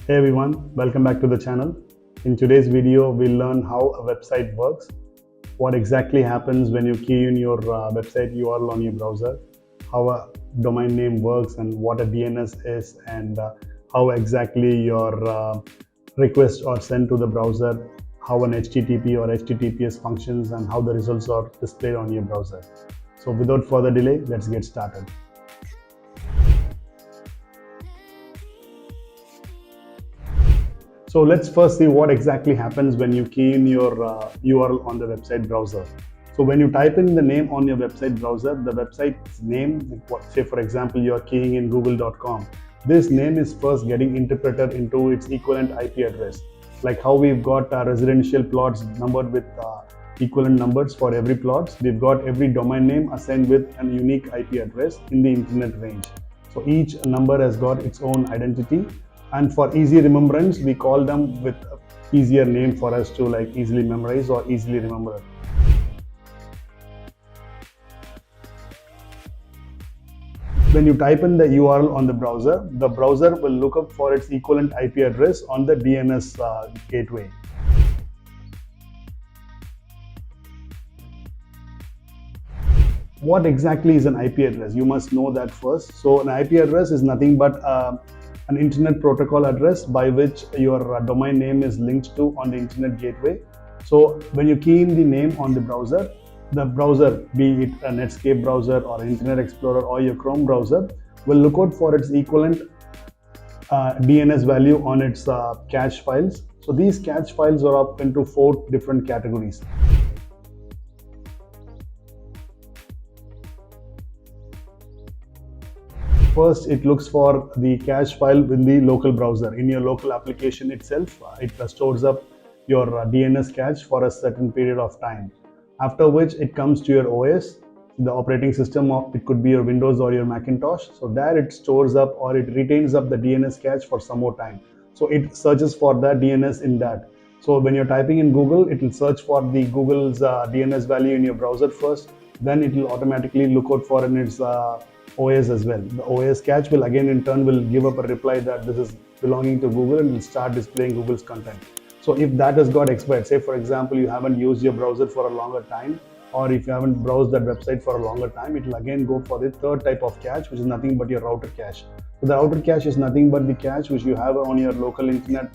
Hey everyone, welcome back to the channel. In today's video, we'll learn how a website works, what exactly happens when you key in your website URL on your browser, how a domain name works and what a DNS is, and how exactly your requests are sent to the browser, how an HTTP or HTTPS functions, and how the results are displayed on your browser. So without further delay, let's get started. So let's first see what exactly happens when you key in your URL on the website browser. So when you type in the name on your website browser, the website's name, say for example, you're keying in google.com. This name is first getting interpreted into its equivalent IP address. Like how we've got residential plots numbered with equivalent numbers for every plots, we've got every domain name assigned with a unique IP address in the internet range. So each number has got its own identity. And for easy remembrance, we call them with easier name for us to like easily memorize or easily remember. When you type in the URL on the browser will look up for its equivalent IP address on the DNS gateway. What exactly is an IP address? You must know that first. So an IP address is nothing but an internet protocol address by which your domain name is linked to on the internet gateway. So when you key in the name on the browser, be it a Netscape browser or Internet Explorer or your Chrome browser, will look out for its equivalent DNS value on its cache files. So these cache files are up into 4 different categories. First, it looks for the cache file in the local browser. In your local application itself, it stores up your DNS cache for a certain period of time. After which it comes to your OS, the operating system of it could be your Windows or your Macintosh. So there it stores up or it retains up the DNS cache for some more time. So it searches for that DNS in that. So when you're typing in Google, it will search for the Google's DNS value in your browser first. Then it will automatically look out for in its OS as well. The OS cache will again in turn will give up a reply that this is belonging to Google and will start displaying Google's content. So if that has got expired, say for example you haven't used your browser for a longer time, or if you haven't browsed that website for a longer time, it will again go for the third type of cache, which is nothing but your router cache. So the router cache is nothing but the cache which you have on your local internet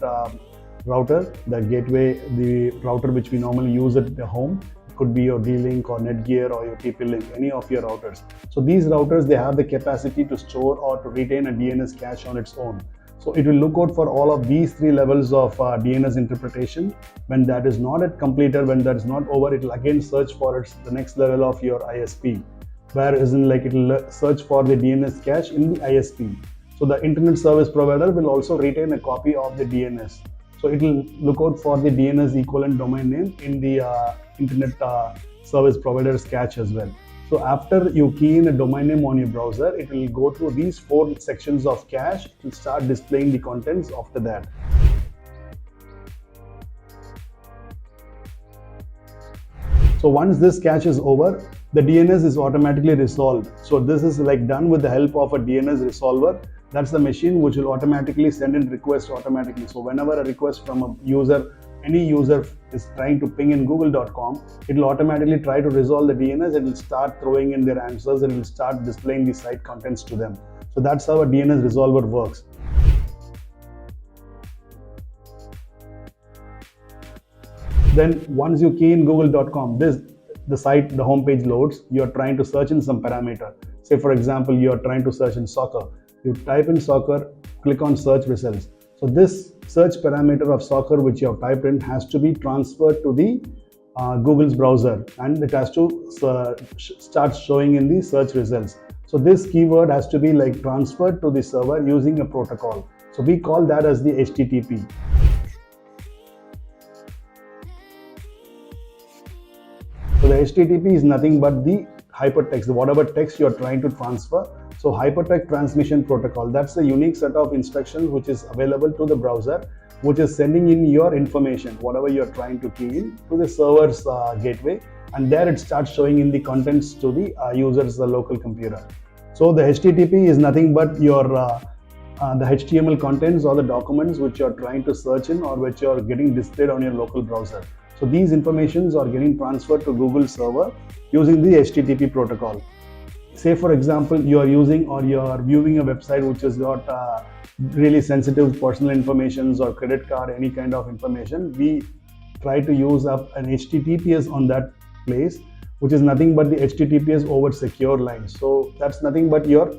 router, the gateway, the router which we normally use at the home. Could be your D-Link or Netgear or your TP-Link, any of your routers. So these routers, they have the capacity to store or to retain a DNS cache on its own. So it will look out for all of these 3 levels of DNS interpretation. When that is not yet completed, when that is not over, it will again search for the next level of your ISP, where isn't like it will search for the DNS cache in the ISP. So the internet service provider will also retain a copy of the DNS. So it will look out for the DNS equivalent domain name in the internet service provider's cache as well. So after you key in a domain name on your browser, it will go through these 4 sections of cache to start displaying the contents after that. So once this cache is over, the DNS is automatically resolved. So this is like done with the help of a DNS resolver. That's the machine which will automatically send in requests automatically. So whenever a request from a user, any user is trying to ping in google.com, it will automatically try to resolve the DNS and will start throwing in their answers and will start displaying the site contents to them. So that's how a DNS resolver works. Then once you key in google.com, the site, the homepage loads, you're trying to search in some parameter. Say for example, you're trying to search in soccer. You type in soccer, click on search results. So this search parameter of soccer which you have typed in has to be transferred to the Google's browser, and it has to start showing in the search results. So this keyword has to be like transferred to the server using a protocol. So we call that as the HTTP. So the HTTP is nothing but the hypertext, whatever text you are trying to transfer. So hypertext transmission protocol, that's a unique set of instructions which is available to the browser, which is sending in your information, whatever you're trying to key in, to the server's gateway, and there it starts showing in the contents to the user's local computer. So the HTTP is nothing but your the HTML contents or the documents which you're trying to search in or which you're getting displayed on your local browser. So these informations are getting transferred to Google server using the HTTP protocol. Say for example, you are using or you are viewing a website which has got really sensitive personal information or credit card, any kind of information. We try to use up an HTTPS on that place, which is nothing but the HTTPS over secure line. So that's nothing but you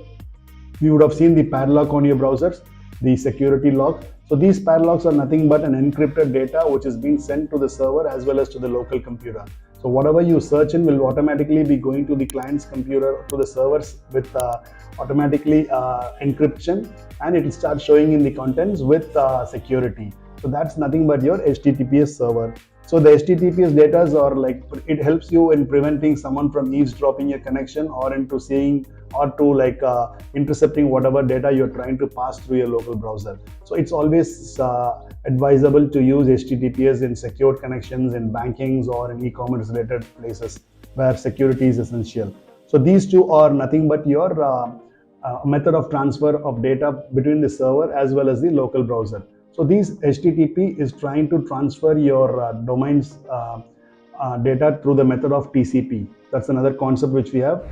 would have seen the padlock on your browsers, the security lock. So these padlocks are nothing but an encrypted data which is being sent to the server as well as to the local computer. So whatever you search in will automatically be going to the client's computer, to the servers with automatically encryption, and it will start showing in the contents with security. So that's nothing but your HTTPS server. So the HTTPS data are like, it helps you in preventing someone from eavesdropping your connection or into seeing or to like intercepting whatever data you're trying to pass through your local browser. So it's always advisable to use HTTPS in secured connections in bankings or in e-commerce related places where security is essential. So these two are nothing but your method of transfer of data between the server as well as the local browser. So these HTTP is trying to transfer your domain's data through the method of TCP. That's another concept which we have.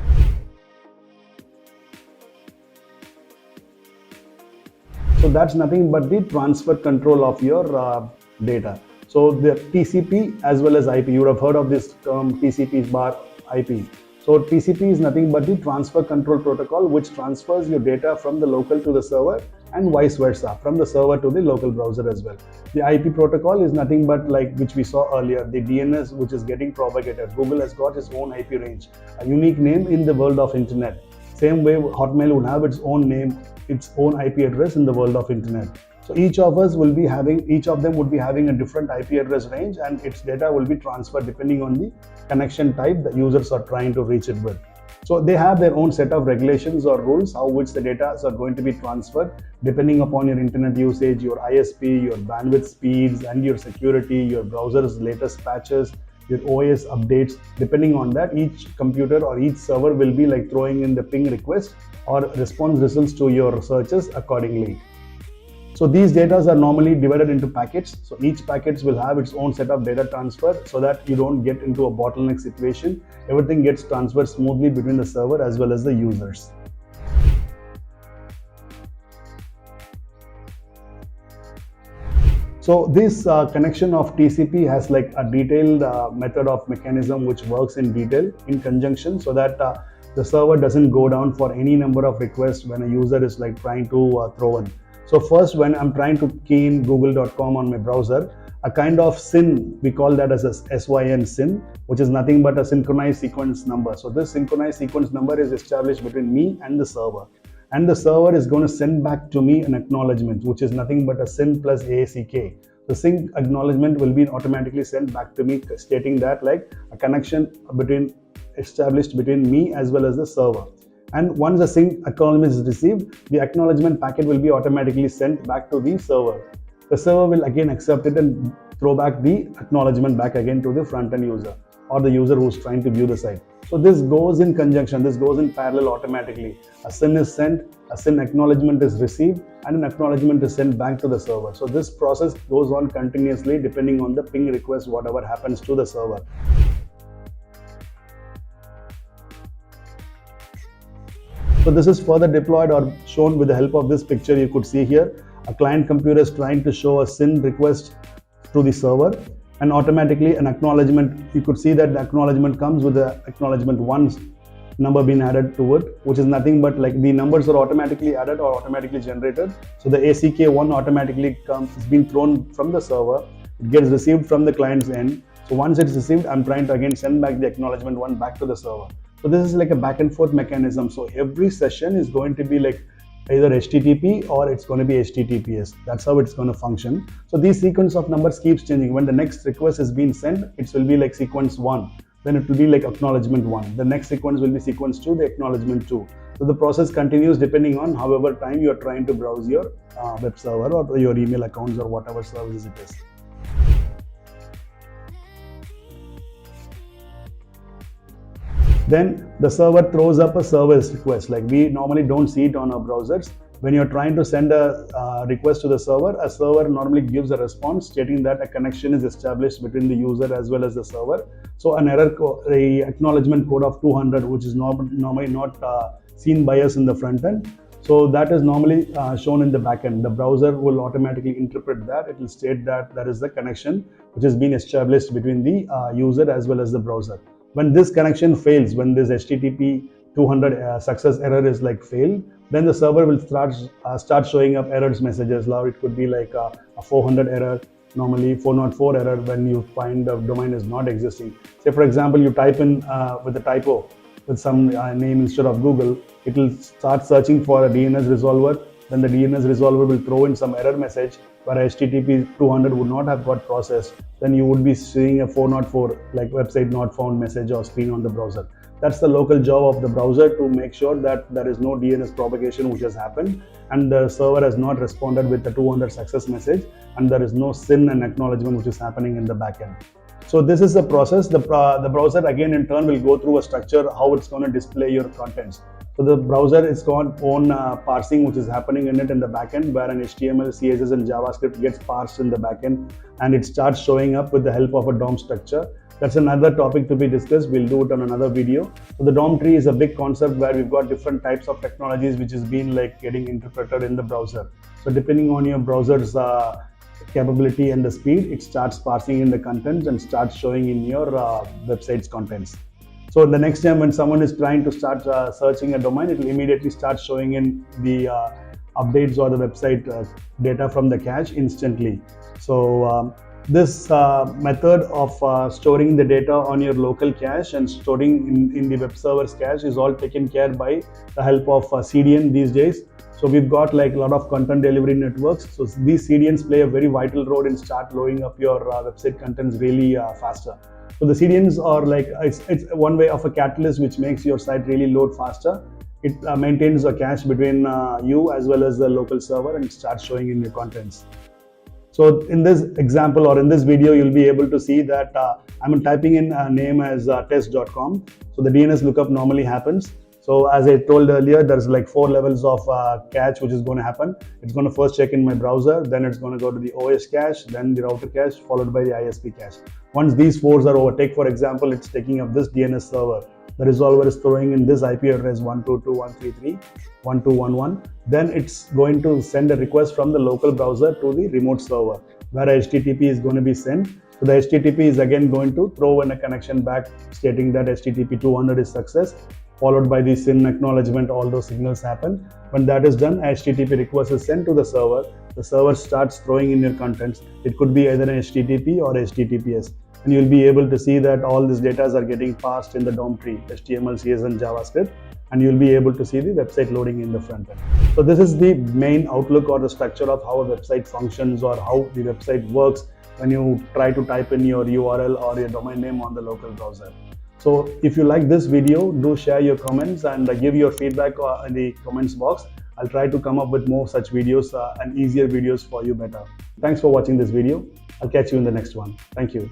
So that's nothing but the transfer control of your data. So the TCP as well as IP, you would have heard of this term TCP bar IP. So TCP is nothing but the transfer control protocol which transfers your data from the local to the server and vice versa, from the server to the local browser as well. The IP protocol is nothing but like which we saw earlier, the DNS which is getting propagated. Google has got its own IP range, a unique name in the world of internet. Same way Hotmail would have its own name, its own IP address in the world of internet. So each of them would be having a different IP address range, and its data will be transferred depending on the connection type the users are trying to reach it with. So they have their own set of regulations or rules how which the data are going to be transferred depending upon your internet usage, your ISP, your bandwidth speeds, and your security, your browser's latest patches, your OS updates. Depending on that, each computer or each server will be like throwing in the ping request or response results to your searches accordingly. So these data are normally divided into packets. So each packet will have its own set of data transfer so that you don't get into a bottleneck situation. Everything gets transferred smoothly between the server as well as the users. So this connection of TCP has like a detailed method of mechanism which works in detail in conjunction so that the server doesn't go down for any number of requests when a user is like trying to throw in. So first, when I'm trying to key in google.com on my browser, a kind of SYN, we call that as a SYN SYN, which is nothing but a synchronized sequence number. So this synchronized sequence number is established between me and the server. And the server is going to send back to me an acknowledgement, which is nothing but a SYN plus ACK. The sync acknowledgement will be automatically sent back to me, stating that like a connection established between me as well as the server. And once the sync acknowledgement is received, the acknowledgement packet will be automatically sent back to the server. The server will again accept it and throw back the acknowledgement back again to the front-end user or the user who's trying to view the site. So this goes in conjunction, this goes in parallel automatically. A SYN is sent, a SYN acknowledgement is received, and an acknowledgement is sent back to the server. So this process goes on continuously depending on the ping request, whatever happens to the server. So this is further deployed or shown with the help of this picture. You could see here a client computer is trying to show a SYN request to the server, and automatically an acknowledgement, you could see that the acknowledgement comes with the acknowledgement 1 number being added to it, which is nothing but like the numbers are automatically added or automatically generated. So the ACK1 automatically is being thrown from the server, it gets received from the client's end. So once it's received, I'm trying to again send back the acknowledgement 1 back to the server. So this is like a back and forth mechanism. So every session is going to be like either HTTP or it's going to be HTTPS. That's how it's going to function. So this sequence of numbers keeps changing. When the next request is being sent, it will be like sequence 1. Then it will be like acknowledgement 1. The next sequence will be sequence 2, the acknowledgement 2. So the process continues depending on however time you are trying to browse your web server or your email accounts or whatever services it is. Then the server throws up a service request. Like we normally don't see it on our browsers. When you're trying to send a request to the server, a server normally gives a response stating that a connection is established between the user as well as the server. So an a acknowledgement code of 200, which is normally not seen by us in the front end. So that is normally shown in the backend. The browser will automatically interpret that. It will state that there is a connection which has been established between the user as well as the browser. When this connection fails, when this HTTP 200 success error is like failed, then the server will start showing up errors messages. Now it could be like a 400 error, normally 404 error when you find the domain is not existing. Say for example, you type in with a typo with some name instead of Google, it will start searching for a DNS resolver. Then the DNS resolver will throw in some error message where HTTP 200 would not have got processed. Then you would be seeing a 404 like website not found message or screen on the browser. That's the local job of the browser to make sure that there is no DNS propagation which has happened and the server has not responded with the 200 success message, and there is no SYN and acknowledgement which is happening in the backend. So this is the process. The browser again in turn will go through a structure how it's going to display your contents. So the browser is got own parsing which is happening in it in the backend, where an HTML, CSS and JavaScript gets parsed in the backend and it starts showing up with the help of a DOM structure. That's another topic to be discussed. We'll do it on another video. So the DOM tree is a big concept where we've got different types of technologies which is being like getting interpreted in the browser. So depending on your browser's capability and the speed, it starts parsing in the contents and starts showing in your website's contents. So the next time when someone is trying to start searching a domain, it will immediately start showing in the updates or the website data from the cache instantly. So this method of storing the data on your local cache and storing in the web server's cache is all taken care by the help of CDN these days. So we've got like a lot of content delivery networks. So these CDNs play a very vital role in start loading up your website contents really faster. So the CDNs are like, it's one way of a catalyst which makes your site really load faster. It maintains a cache between you as well as the local server and starts showing in your contents. So in this example or in this video, you'll be able to see that I'm typing in a name as test.com. So the DNS lookup normally happens. So as I told earlier, there's like 4 levels of cache which is going to happen. It's going to first check in my browser, then it's going to go to the OS cache, then the router cache, followed by the ISP cache. Once these 4s are over, take for example, it's taking up this DNS server. The resolver is throwing in this IP address 192.133.1.2.1.1. Then it's going to send a request from the local browser to the remote server, where HTTP is going to be sent. So the HTTP is again going to throw in a connection back stating that HTTP 200 is success, followed by the SYN acknowledgement. All those signals happen. When that is done, HTTP request is sent to the server. The server starts throwing in your contents. It could be either an HTTP or HTTPS. And you'll be able to see that all these data are getting passed in the DOM tree, HTML, CSS and JavaScript, and you'll be able to see the website loading in the front end. So this is the main outlook or the structure of how a website functions or how the website works when you try to type in your URL or your domain name on the local browser. So if you like this video, do share your comments and give your feedback in the comments box. I'll try to come up with more such videos and easier videos for you better. Thanks for watching this video. I'll catch you in the next one. Thank you.